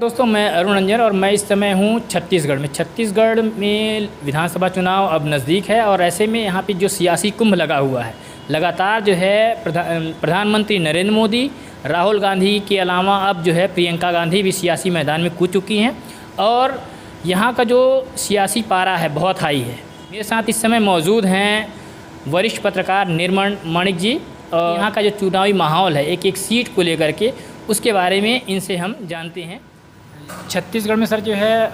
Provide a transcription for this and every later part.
दोस्तों, मैं अरुण रंजन और मैं इस समय हूँ छत्तीसगढ़ में विधानसभा चुनाव अब नज़दीक है और ऐसे में यहाँ पे जो सियासी कुंभ लगा हुआ है, लगातार जो है प्रधानमंत्री नरेंद्र मोदी, राहुल गांधी के अलावा अब जो है प्रियंका गांधी भी सियासी मैदान में कूद चुकी हैं और यहाँ का जो सियासी पारा है बहुत हाई है। मेरे साथ इस समय मौजूद हैं वरिष्ठ पत्रकार निर्मल माणिक जी और यहाँ का जो चुनावी माहौल है एक एक सीट को लेकर के उसके बारे में इनसे हम जानते हैं। छत्तीसगढ़ में सर जो है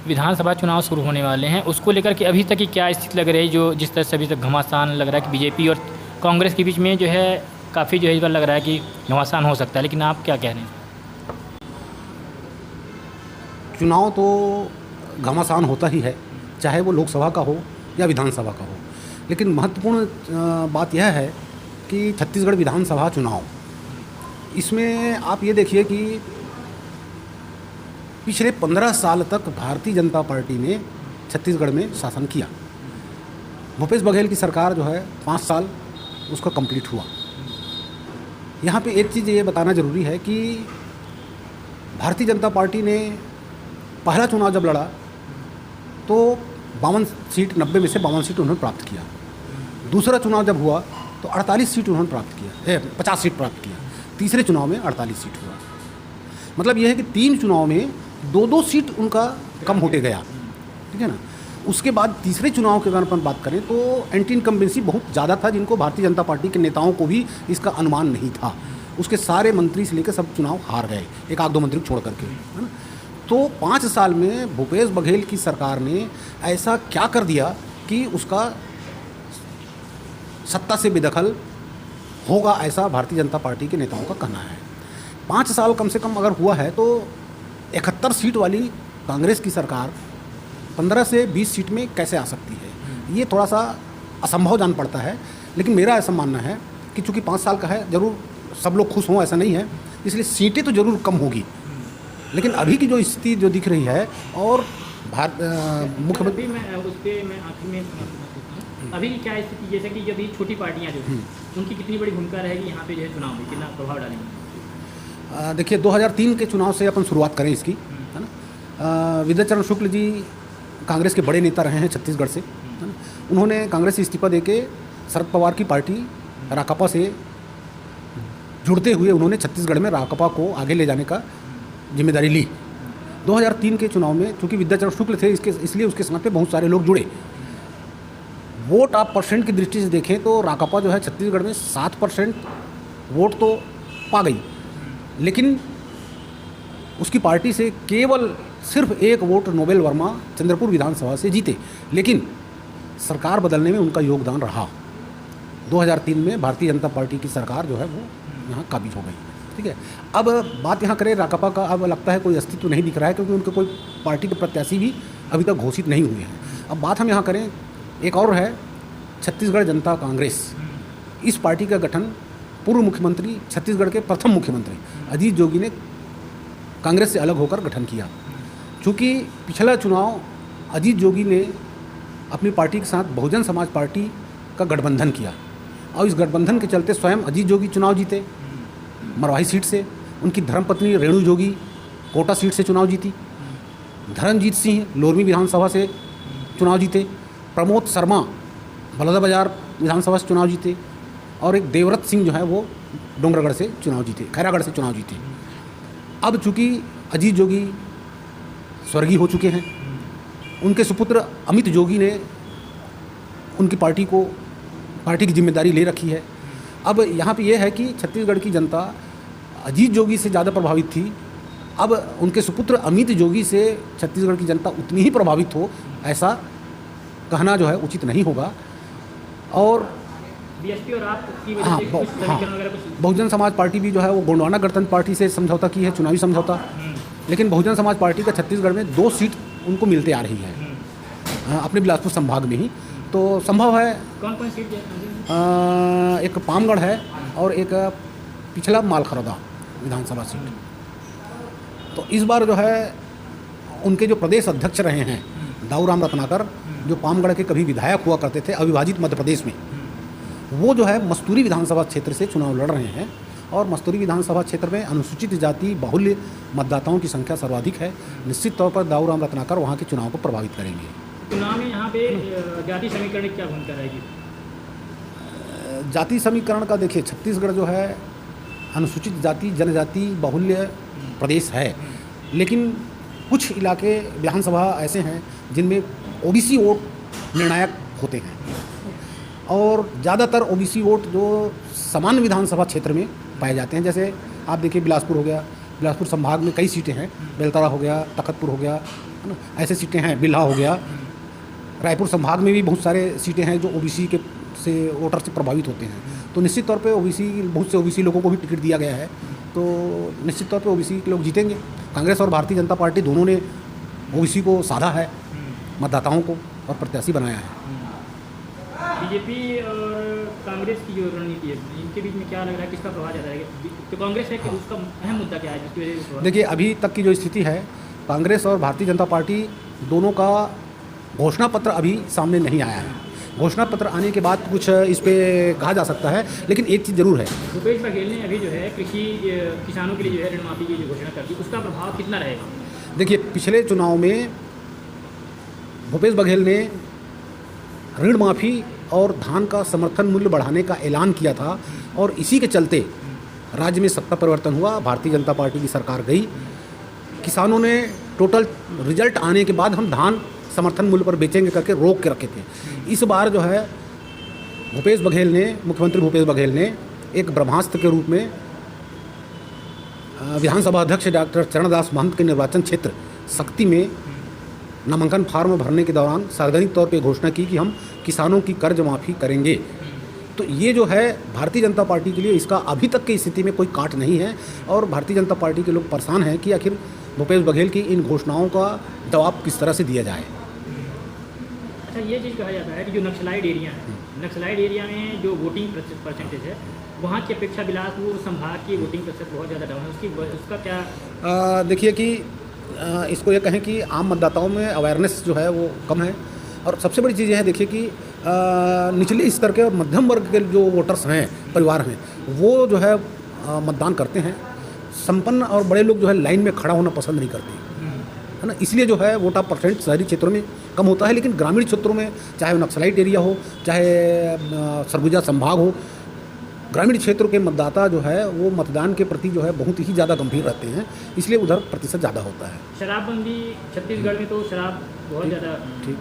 विधानसभा चुनाव शुरू होने वाले हैं, उसको लेकर के अभी तक की क्या स्थिति लग रही है? जो जिस तरह से अभी तक घमासान लग रहा है कि बीजेपी और कांग्रेस के बीच में जो है काफ़ी जो है इस बार लग रहा है कि घमासान हो सकता है, लेकिन आप क्या कह रहे हैं? चुनाव तो घमासान होता ही है, चाहे वो लोकसभा का हो या विधानसभा का हो। लेकिन महत्वपूर्ण बात यह है कि छत्तीसगढ़ विधानसभा चुनाव, इसमें आप ये देखिए कि पिछले 15 साल तक भारतीय जनता पार्टी ने छत्तीसगढ़ में शासन किया। भूपेश बघेल की सरकार जो है 5 साल उसका कंप्लीट हुआ। यहाँ पे एक चीज़ ये बताना ज़रूरी है कि भारतीय जनता पार्टी ने पहला चुनाव जब लड़ा तो 52 सीट 90 में से 52 सीट उन्होंने प्राप्त किया। दूसरा चुनाव जब हुआ तो 48 सीट उन्होंने प्राप्त किया, 50 सीट प्राप्त किया। तीसरे चुनाव में 48 सीट हुआ। मतलब यह है कि 3 चुनाव में 2-2 सीट उनका कम होते गया, ठीक है ना। उसके बाद तीसरे चुनाव के अगर अपन बात करें तो एंटी इनकम्बेंसी बहुत ज़्यादा था, जिनको भारतीय जनता पार्टी के नेताओं को भी इसका अनुमान नहीं था। उसके सारे मंत्री से लेकर सब चुनाव हार गए, एक आध दो मंत्री छोड़ करके, है ना। तो 5 साल में भूपेश बघेल की सरकार ने ऐसा क्या कर दिया कि उसका सत्ता से बेदखल होगा, ऐसा भारतीय जनता पार्टी के नेताओं का कहना है। 5 साल कम से कम अगर हुआ है तो 71 सीट वाली कांग्रेस की सरकार 15 से 20 सीट में कैसे आ सकती है, ये थोड़ा सा असंभव जान पड़ता है। लेकिन मेरा ऐसा मानना है कि चूँकि 5 साल का है, ज़रूर सब लोग खुश हों ऐसा नहीं है, इसलिए सीटें तो ज़रूर कम होगी। लेकिन अभी की जो स्थिति जो दिख रही है और मुख्यमंत्री अभी की क्या स्थिति, जैसे कि यदि छोटी पार्टियां जो उनकी कितनी बड़ी भूमिका रहेगी यहाँ पे जो है चुनाव में, कितना प्रभाव डालेंगे? देखिए 2003 के चुनाव से अपन शुरुआत करें इसकी, है ना। विद्याचरण शुक्ल जी कांग्रेस के बड़े नेता रहे हैं छत्तीसगढ़ से, है ना। उन्होंने कांग्रेस से इस्तीफा देके शरद पवार की पार्टी राकापा से जुड़ते हुए उन्होंने छत्तीसगढ़ में राकापा को आगे ले जाने का जिम्मेदारी ली। 2003 के चुनाव में चूँकि विद्याचरण शुक्ल थे इसलिए उसके साथ में बहुत सारे लोग जुड़े। वोट आप परसेंट की दृष्टि से देखें तो राकापा जो है छत्तीसगढ़ में 7% वोट तो पा गई, लेकिन उसकी पार्टी से केवल सिर्फ 1 वोट नोबेल वर्मा चंद्रपुर विधानसभा से जीते, लेकिन सरकार बदलने में उनका योगदान रहा। 2003 में भारतीय जनता पार्टी की सरकार जो है वो यहाँ काबिज हो गई, ठीक है। अब बात यहाँ करें राकापा का, अब लगता है कोई अस्तित्व नहीं दिख रहा है, क्योंकि उनके कोई पार्टी के प्रत्याशी भी अभी तक घोषित नहीं हुए हैं। अब बात हम यहाँ करें एक और है छत्तीसगढ़ जनता कांग्रेस। इस पार्टी का गठन पूर्व मुख्यमंत्री, छत्तीसगढ़ के प्रथम मुख्यमंत्री अजीत जोगी ने कांग्रेस से अलग होकर गठन किया। चूँकि पिछला चुनाव अजीत जोगी ने अपनी पार्टी के साथ बहुजन समाज पार्टी का गठबंधन किया और इस गठबंधन के चलते स्वयं अजीत जोगी चुनाव जीते मरवाही सीट से। उनकी धर्मपत्नी रेणु जोगी कोटा सीट से चुनाव जीती। धर्मजीत सिंह लोरमी विधानसभा से चुनाव जीते। प्रमोद शर्मा बलौदाबाजार विधानसभा से चुनाव जीते और एक देवव्रत सिंह जो है वो डोंगरगढ़ से चुनाव जीते, खैरागढ़ से चुनाव जीते। अब चूँकि अजीत जोगी स्वर्गीय हो चुके हैं, उनके सुपुत्र अमित जोगी ने उनकी पार्टी की जिम्मेदारी ले रखी है। अब यहाँ पे ये है कि छत्तीसगढ़ की जनता अजीत जोगी से ज़्यादा प्रभावित थी, अब उनके सुपुत्र अमित जोगी से छत्तीसगढ़ की जनता उतनी ही प्रभावित हो, ऐसा कहना जो है उचित नहीं होगा। और बीएसपी और आप की वजह से कुछ समीकरण वगैरह कुछ बहुजन समाज पार्टी भी जो है वो गोंडवाना गणतंत्र पार्टी से समझौता की है, चुनावी समझौता। लेकिन बहुजन समाज पार्टी का छत्तीसगढ़ में 2 सीट उनको मिलते आ रही है अपने बिलासपुर संभाग में ही, तो संभव है। कौन सीट? एक पामगढ़ है और एक पिछला मालखरौदा विधानसभा सीट। तो इस बार जो है उनके जो प्रदेश अध्यक्ष रहे हैं दाऊराम रत्नाकर, जो पामगढ़ के कभी विधायक हुआ करते थे अविभाजित मध्य प्रदेश में, वो जो है मस्तूरी विधानसभा क्षेत्र से चुनाव लड़ रहे हैं और मस्तूरी विधानसभा क्षेत्र में अनुसूचित जाति बाहुल्य मतदाताओं की संख्या सर्वाधिक है। निश्चित तौर पर दाऊराम रत्नाकर वहाँ के चुनाव को प्रभावित करेंगे। चुनाव में यहाँ पे जाति समीकरण की क्या भूमिका रहेगी? जाति समीकरण का देखिए, छत्तीसगढ़ जो है अनुसूचित जाति जनजाति बाहुल्य प्रदेश है, लेकिन कुछ इलाके विधानसभा ऐसे हैं जिनमें ओबीसी वोट निर्णायक होते हैं और ज़्यादातर ओबीसी वोट जो सामान्य विधानसभा क्षेत्र में पाए जाते हैं। जैसे आप देखिए बिलासपुर हो गया, बिलासपुर संभाग में कई सीटें हैं, बेलतरा हो गया, तखतपुर हो गया, है ना, ऐसे सीटें हैं, बिल्हा हो गया। रायपुर संभाग में भी बहुत सारे सीटें हैं जो ओबीसी के से वोटर से प्रभावित होते हैं। तो निश्चित तौर पे ओबीसी, बहुत से ओबीसी लोगों को भी टिकट दिया गया है, तो निश्चित तौर पे ओबीसी के लोग जीतेंगे। कांग्रेस और भारतीय जनता पार्टी दोनों ने ओबीसी को साधा है, मतदाताओं को, और प्रत्याशी बनाया है। बीजेपी और कांग्रेस की जो रणनीति है, इनके बीच में क्या लग रहा है, किसका प्रभाव ज़्यादा रहेगा? तो कांग्रेस है कि उसका अहम मुद्दा क्या है जिसकी वजह से? देखिए, अभी तक की जो स्थिति है, कांग्रेस और भारतीय जनता पार्टी दोनों का घोषणा पत्र अभी सामने नहीं आया है। घोषणा पत्र आने के बाद कुछ इस पे कहा जा सकता है, लेकिन एक चीज़ ज़रूर है। भूपेश बघेल ने अभी जो है किसानों के लिए जो है ऋण माफी की जो घोषणा कर दी, उसका प्रभाव कितना रहेगा? देखिए, पिछले चुनाव में भूपेश बघेल ने ऋण माफ़ी और धान का समर्थन मूल्य बढ़ाने का ऐलान किया था, और इसी के चलते राज्य में सत्ता परिवर्तन हुआ, भारतीय जनता पार्टी की सरकार गई। किसानों ने टोटल रिजल्ट आने के बाद हम धान समर्थन मूल्य पर बेचेंगे करके रोक के रखे थे। इस बार जो है भूपेश बघेल ने, मुख्यमंत्री भूपेश बघेल ने एक ब्रह्मास्त्र के रूप में विधानसभा अध्यक्ष डॉक्टर चरणदास महंत के निर्वाचन क्षेत्र शक्ति में नामांकन फार्म भरने के दौरान सार्वजनिक तौर पे घोषणा की कि हम किसानों की कर्ज माफ़ी करेंगे। तो ये जो है भारतीय जनता पार्टी के लिए इसका अभी तक की स्थिति में कोई काट नहीं है, और भारतीय जनता पार्टी के लोग परेशान हैं कि आखिर भूपेश बघेल की इन घोषणाओं का जवाब किस तरह से दिया जाए। अच्छा, ये चीज़ कहा जाता है कि जो नक्सलाइड एरिया है, नक्सलाइड एरिया में जो वोटिंग परसेंटेज है, वहाँ की अपेक्षा बिलासपुर संभाग की वोटिंग प्रतिशत बहुत ज़्यादा डाउन है। उसका क्या? देखिए कि इसको ये कहें कि आम मतदाताओं में अवेयरनेस जो है वो कम है, और सबसे बड़ी चीज़ यह है, देखिए कि निचले स्तर के और मध्यम वर्ग के जो वोटर्स हैं, परिवार हैं, वो जो है मतदान करते हैं। संपन्न और बड़े लोग जो है लाइन में खड़ा होना पसंद नहीं करते, है ना, इसलिए जो है वोट ऑफ परसेंट शहरी क्षेत्रों में कम होता है। लेकिन ग्रामीण क्षेत्रों में, चाहे वो नक्सलाइट एरिया हो, चाहे सरगुजा संभाग हो, ग्रामीण क्षेत्रों के मतदाता जो है वो मतदान के प्रति जो है बहुत ही ज़्यादा गंभीर रहते हैं, इसलिए उधर प्रतिशत ज़्यादा होता है। शराबबंदी छत्तीसगढ़ में, तो शराब बहुत ज़्यादा, ठीक,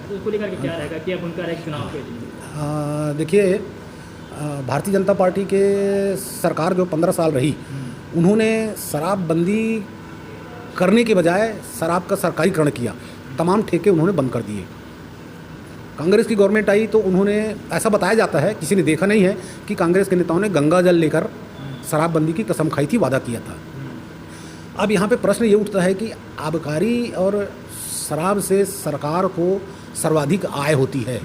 उसको लेकर के क्या रहेगा, क्या उनका रहेगा चुनाव के? देखिए, भारतीय जनता पार्टी के सरकार जो 15 साल रही, उन्होंने शराबबंदी करने के बजाय शराब का सरकारीकरण किया, तमाम ठेके उन्होंने बंद कर दिए। कांग्रेस की गवर्नमेंट आई तो उन्होंने, ऐसा बताया जाता है, किसी ने देखा नहीं है, कि कांग्रेस के नेताओं ने गंगा जल लेकर शराबबंदी की कसम खाई थी, वादा किया था। अब यहाँ पे प्रश्न ये उठता है कि आबकारी और शराब से सरकार को सर्वाधिक आय होती है,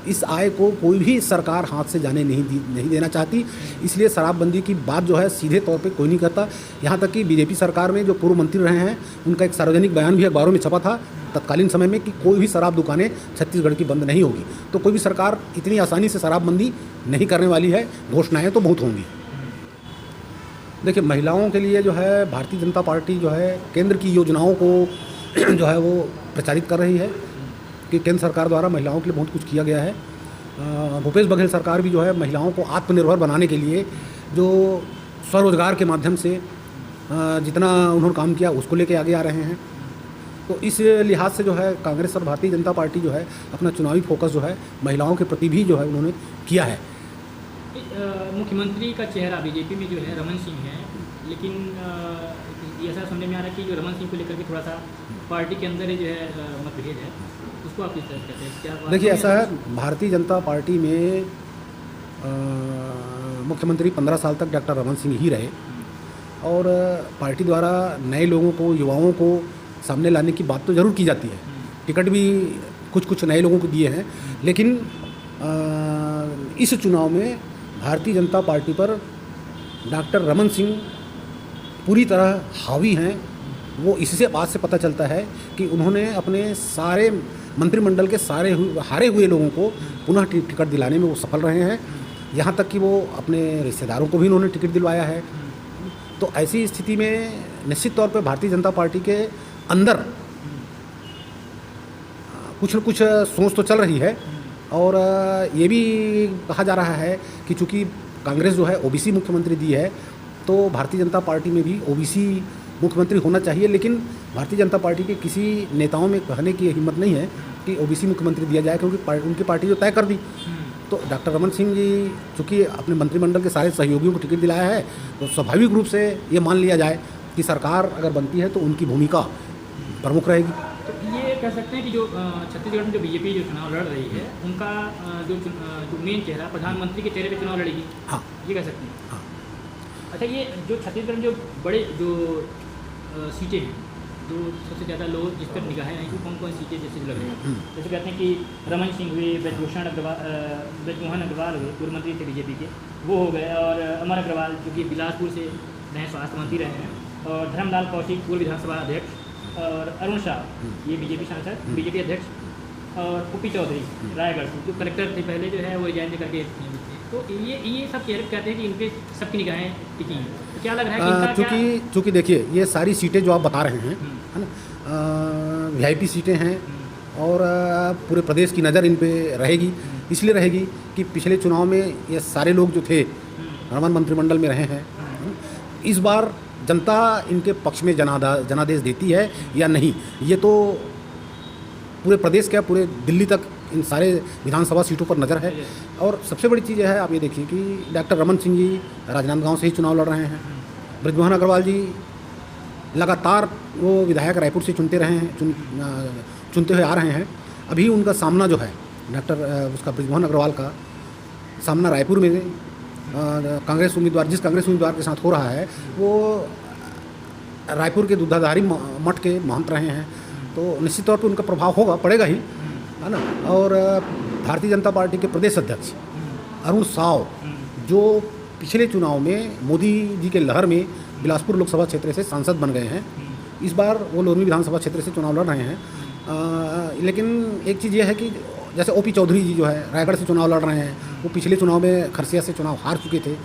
इस आय को कोई भी सरकार हाथ से जाने नहीं देना चाहती, इसलिए शराबबंदी की बात जो है सीधे तौर पे कोई नहीं करता। यहाँ तक कि बीजेपी सरकार में जो पूर्व मंत्री रहे हैं, उनका एक सार्वजनिक बयान भी अखबारों में छपा था तत्कालीन समय में कि कोई भी शराब दुकानें छत्तीसगढ़ की बंद नहीं होगी। तो कोई भी सरकार इतनी आसानी से शराबबंदी नहीं करने वाली है, घोषणाएँ तो बहुत होंगी। देखिए, महिलाओं के लिए जो है भारतीय जनता पार्टी जो है केंद्र की योजनाओं को जो है वो प्रचारित कर रही है कि केंद्र सरकार द्वारा महिलाओं के लिए बहुत कुछ किया गया है। भूपेश बघेल सरकार भी जो है महिलाओं को आत्मनिर्भर बनाने के लिए जो स्वरोजगार के माध्यम से जितना उन्होंने काम किया उसको लेके आगे आ रहे हैं। तो इस लिहाज से जो है कांग्रेस और भारतीय जनता पार्टी जो है अपना चुनावी फोकस जो है महिलाओं के प्रति भी जो है उन्होंने किया है। मुख्यमंत्री का चेहरा बीजेपी में जो है रमन सिंह है, लेकिन ऐसा समझ में आ रहा है कि जो रमन सिंह को लेकर के थोड़ा सा पार्टी के अंदर ही जो है मतभेद है, उसको आप किस तरह कहते हैं? क्या देखिए, ऐसा है, भारतीय जनता पार्टी में मुख्यमंत्री 15 साल तक डॉक्टर रमन सिंह ही रहे, और पार्टी द्वारा नए लोगों को, युवाओं को सामने लाने की बात तो ज़रूर की जाती है, टिकट भी कुछ नए लोगों को दिए हैं, लेकिन इस चुनाव में भारतीय जनता पार्टी पर डॉक्टर रमन सिंह पूरी तरह हावी हैं। वो इससे बात से पता चलता है कि उन्होंने अपने सारे मंत्रिमंडल के सारे हारे हुए लोगों को पुनः टिकट दिलाने में वो सफल रहे हैं, यहाँ तक कि वो अपने रिश्तेदारों को भी इन्होंने टिकट दिलवाया है। तो ऐसी स्थिति में निश्चित तौर पे भारतीय जनता पार्टी के अंदर कुछ न कुछ सोच तो चल रही है। और ये भी कहा जा रहा है कि चूँकि कांग्रेस जो है ओबीसी मुख्यमंत्री दी है, तो भारतीय जनता पार्टी में भी ओबीसी मुख्यमंत्री होना चाहिए। लेकिन भारतीय जनता पार्टी के किसी नेताओं में कहने की हिम्मत नहीं है कि ओबीसी मुख्यमंत्री दिया जाए, क्योंकि उनकी पार्टी जो तय कर दी। तो डॉक्टर रमन सिंह जी चूँकि अपने मंत्रिमंडल के सारे सहयोगियों को टिकट दिलाया है, तो स्वाभाविक रूप से ये मान लिया जाए कि सरकार अगर बनती है तो उनकी भूमिका प्रमुख रहेगी। तो ये कह सकते हैं कि जो छत्तीसगढ़ में जो बीजेपी जो चुनाव लड़ रही है, उनका जो मेन चेहरा प्रधानमंत्री के चेहरे पे चुनाव लड़ेगी। हाँ, ये कह सकते हैं। हाँ। अच्छा, ये जो छत्तीसगढ़ में जो बड़े जो सीटें हैं, जो सबसे ज़्यादा लोग जिस पर निगाहें हैं, कौन कौन सीटें जैसे लग रही हैं, जैसे कहते हैं कि रमन सिंह हुए, ब्रजमोहन अग्रवाल हुए, पूर्व मंत्री थे बीजेपी के, वो हो गए, और अमर अग्रवाल जो कि बिलासपुर से नए स्वास्थ्य मंत्री रहे हैं, और धर्मलाल कौशिक पूर्व विधानसभा अध्यक्ष, और अरुण शाह ये बीजेपी सांसद, बीजेपी अध्यक्ष, और पुप्पी चौधरी रायगढ़ से जो कलेक्टर थे पहले, जो है वो रिजाइन करके। तो ये सब चेहरे कहते हैं कि इनके सबकी निगाहें टिकी हैं। तो क्या लग रहा है कि चूँकि देखिए ये सारी सीटें जो आप बता रहे हैं, है ना, वीआईपी सीटें हैं, और पूरे प्रदेश की नज़र इन पे रहेगी। इसलिए रहेगी कि पिछले चुनाव में ये सारे लोग जो थे रमन मंत्रिमंडल में रहे हैं, इस बार जनता इनके पक्ष में जनादेश देती है या नहीं, ये तो पूरे प्रदेश क्या पूरे दिल्ली तक इन सारे विधानसभा सीटों पर नज़र है। और सबसे बड़ी चीज़ है, आप ये देखिए कि डॉक्टर रमन सिंह जी राजनांदगांव से ही चुनाव लड़ रहे हैं। ब्रजमोहन अग्रवाल जी लगातार वो विधायक रायपुर से चुनते हुए आ रहे हैं। अभी उनका सामना जो है उसका ब्रजमोहन अग्रवाल का सामना रायपुर में जिस कांग्रेस उम्मीदवार के साथ हो रहा है, वो रायपुर के दूधाधारी मठ के महंत रहे हैं। तो निश्चित तौर पर उनका प्रभाव पड़ेगा ही, है ना। और भारतीय जनता पार्टी के प्रदेश अध्यक्ष अरुण साव, जो पिछले चुनाव में मोदी जी के लहर में बिलासपुर लोकसभा क्षेत्र से सांसद बन गए हैं, इस बार वो लोरमी विधानसभा क्षेत्र से चुनाव लड़ रहे हैं। लेकिन एक चीज़ ये है कि जैसे ओपी चौधरी जी जो है रायगढ़ से चुनाव लड़ रहे हैं, वो पिछले चुनाव में खरसिया से चुनाव हार चुके थे।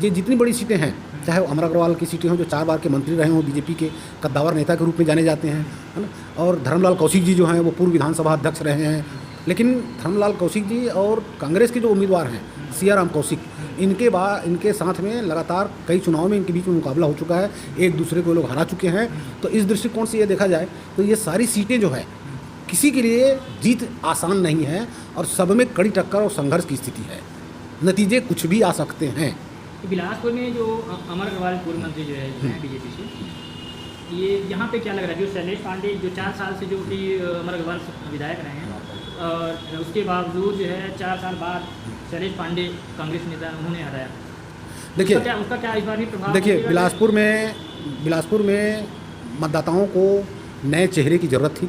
ये जितनी बड़ी सीटें हैं, चाहे वो अमर अग्रवाल की सीटें हों जो 4 बार के मंत्री रहे हों, बीजेपी के कद्दावर नेता के रूप में जाने जाते हैं, है ना, और धर्मलाल कौशिक जी जो हैं वो पूर्व विधानसभा अध्यक्ष रहे हैं। लेकिन धर्मलाल कौशिक जी और कांग्रेस के जो उम्मीदवार हैं सियाराम कौशिक, इनके साथ में लगातार कई चुनाव में इनके बीच में मुकाबला हो चुका है, एक दूसरे को लोग हरा चुके हैं। तो इस दृष्टिकोण से ये देखा जाए तो ये सारी सीटें जो है किसी के लिए जीत आसान नहीं है, और सब में कड़ी टक्कर और संघर्ष की स्थिति है। नतीजे कुछ भी आ सकते हैं। बिलासपुर में जो अमर अग्रवाल पूर्व मंत्री जो है बीजेपी से, ये यहाँ पे क्या लग रहा है, जो शैलेश पांडे जो 4 साल से जो कि अमर अग्रवाल विधायक रहे हैं, और उसके बावजूद जो है 4 साल बाद शैलेश पांडे कांग्रेस नेता उन्होंने हराया। देखिए उसका क्या इस बार भी प्रभाव? देखिए बिलासपुर में मतदाताओं को नए चेहरे की ज़रूरत थी।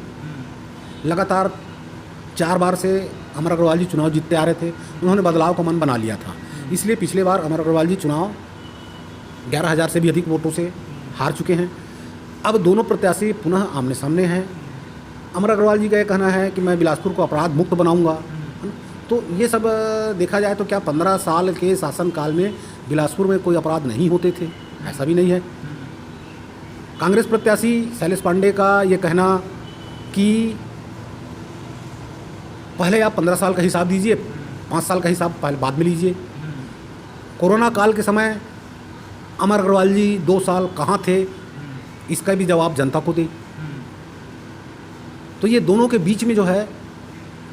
लगातार 4 बार से अमर अग्रवाल जी चुनाव जीतते आ रहे थे, उन्होंने बदलाव का मन बना लिया था। इसलिए पिछले बार अमर अग्रवाल जी चुनाव 11,000 से भी अधिक वोटों से हार चुके हैं। अब दोनों प्रत्याशी पुनः आमने सामने हैं। अमर अग्रवाल जी का ये कहना है कि मैं बिलासपुर को अपराध मुक्त बनाऊंगा। तो ये सब देखा जाए तो क्या 15 साल के शासनकाल में बिलासपुर में कोई अपराध नहीं होते थे? ऐसा भी नहीं है। कांग्रेस प्रत्याशी शैलेश पांडे का ये कहना कि पहले आप 15 साल का हिसाब दीजिए, 5 साल का हिसाब पहले बाद में लीजिए। कोरोना काल के समय अमर अग्रवाल जी 2 साल कहाँ थे, इसका भी जवाब जनता को दे। तो ये दोनों के बीच में जो है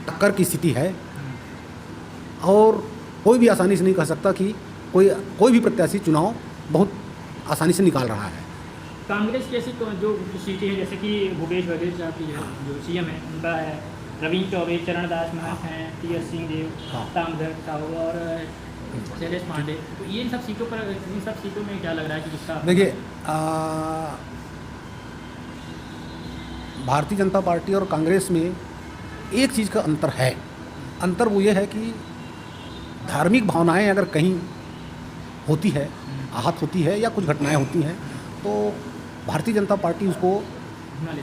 टक्कर की स्थिति है, और कोई भी आसानी से नहीं कह सकता कि कोई भी प्रत्याशी चुनाव बहुत आसानी से निकाल रहा है। कांग्रेस की ऐसी जो सीटें हैं, जैसे कि भूपेश बघेल साहब की जो सीएम है उनका है, रविंद्र चौबे, चरणदास महंत हैं, टी.एस. सिंहदेव, तामध्र साहू और शैलेश पांडे। तो ये इन सब सीटों में क्या लग रहा है कि किसका? देखिए भारतीय जनता पार्टी और कांग्रेस में एक चीज़ का अंतर है। अंतर वो ये है कि धार्मिक भावनाएं अगर कहीं होती है, आहत होती है या कुछ घटनाएं होती हैं, तो भारतीय जनता पार्टी उसको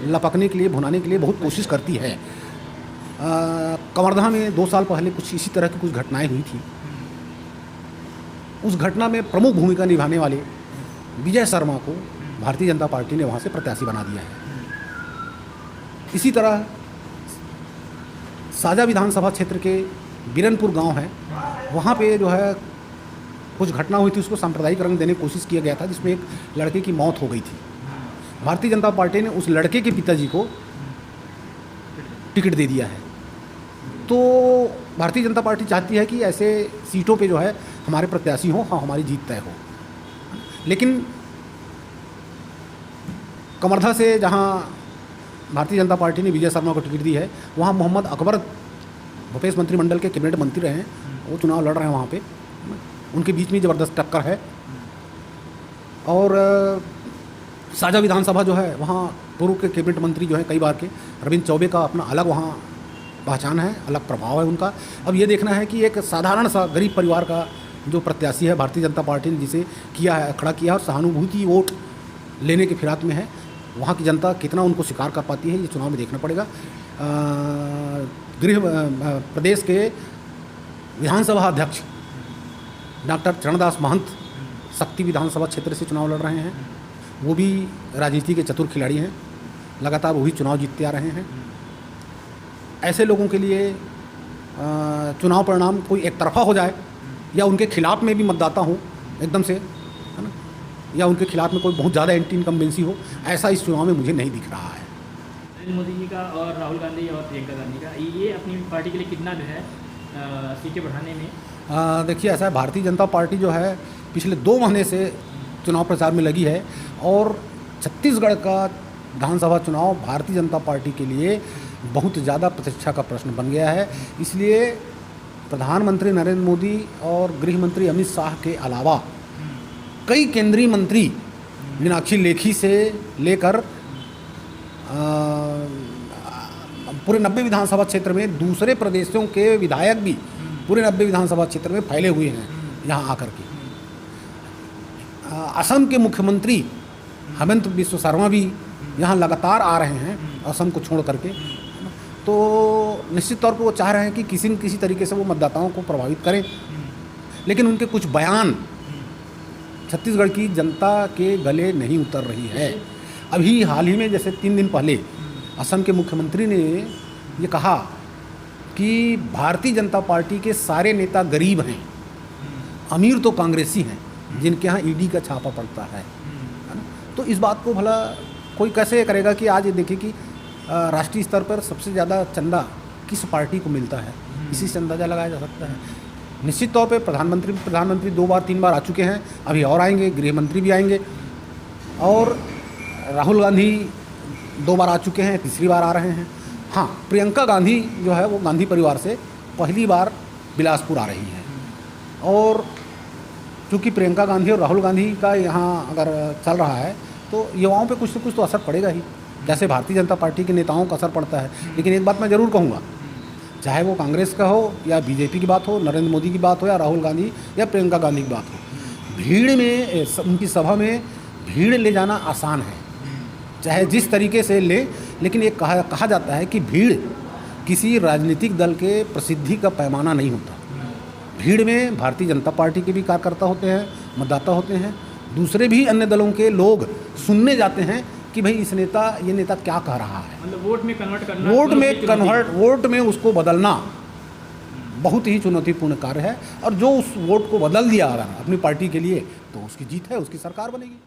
लपकने के लिए, भुनाने के लिए बहुत कोशिश करती है। कवर्धा में 2 साल पहले कुछ इसी तरह की कुछ घटनाएं हुई थी। उस घटना में प्रमुख भूमिका निभाने वाले विजय शर्मा को भारतीय जनता पार्टी ने वहाँ से प्रत्याशी बना दिया है। इसी तरह साजा विधानसभा क्षेत्र के बीरनपुर गांव है, वहाँ पे जो है कुछ घटना हुई थी, उसको सांप्रदायिक रंग देने की कोशिश किया गया था, जिसमें एक लड़के की मौत हो गई थी। भारतीय जनता पार्टी ने उस लड़के के पिताजी को टिकट दे दिया है। तो भारतीय जनता पार्टी चाहती है कि ऐसे सीटों पे जो है हमारे प्रत्याशी हों, हाँ हमारी जीत तय हो। लेकिन कमरधा से जहाँ भारतीय जनता पार्टी ने विजय शर्मा को टिकट दी है, वहाँ मोहम्मद अकबर भूपेश मंत्रिमंडल के कैबिनेट मंत्री रहे हैं, वो चुनाव लड़ रहे हैं वहाँ पे। उनके बीच में ज़बरदस्त टक्कर है। और साजा विधानसभा जो है, वहाँ पूर्व के कैबिनेट मंत्री जो है कई बार के रविंद्र चौबे का अपना अलग वहाँ पहचान है, अलग प्रभाव है उनका। अब ये देखना है कि एक साधारण सा गरीब परिवार का जो प्रत्याशी है भारतीय जनता पार्टी ने जिसे किया है, खड़ा किया है और सहानुभूति वोट लेने के फिराक में है, वहाँ की जनता कितना उनको स्वीकार कर पाती है, ये चुनाव में देखना पड़ेगा। प्रदेश के विधानसभा अध्यक्ष डॉक्टर चरणदास महंत शक्ति विधानसभा क्षेत्र से चुनाव लड़ रहे हैं। वो भी राजनीति के चतुर खिलाड़ी हैं, लगातार वही चुनाव जीतते आ रहे हैं। ऐसे लोगों के लिए चुनाव परिणाम कोई एक तरफा हो जाए या उनके खिलाफ में भी मतदाता हो एकदम से, है ना, या उनके खिलाफ में कोई बहुत ज़्यादा एंटी इनकम्बेंसी हो, ऐसा इस चुनाव में मुझे नहीं दिख रहा है। नरेंद्र मोदी जी का और राहुल गांधी और प्रियंका गांधी का ये अपनी पार्टी के लिए कितना जो है सीटें बढ़ाने में? देखिए, ऐसा है, भारतीय जनता पार्टी जो है पिछले 2 महीने से चुनाव प्रचार में लगी है और छत्तीसगढ़ का विधानसभा चुनाव भारतीय जनता पार्टी के लिए बहुत ज़्यादा प्रतीक्षा का प्रश्न बन गया है। इसलिए प्रधानमंत्री नरेंद्र मोदी और गृह मंत्री अमित शाह के अलावा कई केंद्रीय मंत्री मीनाक्षी लेखी से लेकर पूरे 90 विधानसभा क्षेत्र में दूसरे प्रदेशों के विधायक भी पूरे 90 विधानसभा क्षेत्र में फैले हुए हैं यहाँ आकर के। असम के मुख्यमंत्री हेमंत बिस्व शर्मा भी यहाँ लगातार आ रहे हैं असम को छोड़ करके। तो निश्चित तौर पर वो चाह रहे हैं कि किसी न किसी तरीके से वो मतदाताओं को प्रभावित करें, लेकिन उनके कुछ बयान छत्तीसगढ़ की जनता के गले नहीं उतर रही है। अभी हाल ही में जैसे 3 दिन पहले असम के मुख्यमंत्री ने ये कहा कि भारतीय जनता पार्टी के सारे नेता गरीब हैं, अमीर तो कांग्रेसी हैं जिनके यहाँ ईडी का छापा पड़ता है ना। तो इस बात को भला कोई कैसे करेगा कि आज ये देखिए कि राष्ट्रीय स्तर पर सबसे ज़्यादा चंदा किस पार्टी को मिलता है, इसी से अंदाज़ा लगाया जा सकता है। निश्चित तौर पे प्रधानमंत्री 2 बार 3 बार आ चुके हैं, अभी और आएंगे, गृह मंत्री भी आएंगे, और राहुल गांधी 2 बार आ चुके हैं, तीसरी बार आ रहे हैं। हाँ, प्रियंका गांधी जो है वो गांधी परिवार से पहली बार बिलासपुर आ रही हैं। और चूँकि प्रियंका गांधी और राहुल गांधी का यहाँ अगर चल रहा है तो युवाओं पे कुछ न कुछ तो असर पड़ेगा ही, जैसे भारतीय जनता पार्टी के नेताओं का असर पड़ता है। लेकिन एक बात मैं ज़रूर कहूँगा, चाहे वो कांग्रेस का हो या बीजेपी की बात हो, नरेंद्र मोदी की बात हो या राहुल गांधी या प्रियंका गांधी की बात हो, भीड़ में उनकी सभा में भीड़ ले जाना आसान है, चाहे जिस तरीके से ले। लेकिन ये कहा जाता है कि भीड़ किसी राजनीतिक दल के प्रसिद्धि का पैमाना नहीं होता। भीड़ में भारतीय जनता पार्टी के भी कार्यकर्ता होते हैं, मतदाता होते हैं, दूसरे भी अन्य दलों के लोग सुनने जाते हैं कि भाई ये नेता क्या कह रहा है। मतलब वोट में कन्वर्ट करना, वोट में उसको बदलना बहुत ही चुनौतीपूर्ण कार्य है। और जो उस वोट को बदल दिया अगर अपनी पार्टी के लिए, तो उसकी जीत है, उसकी सरकार बनेगी।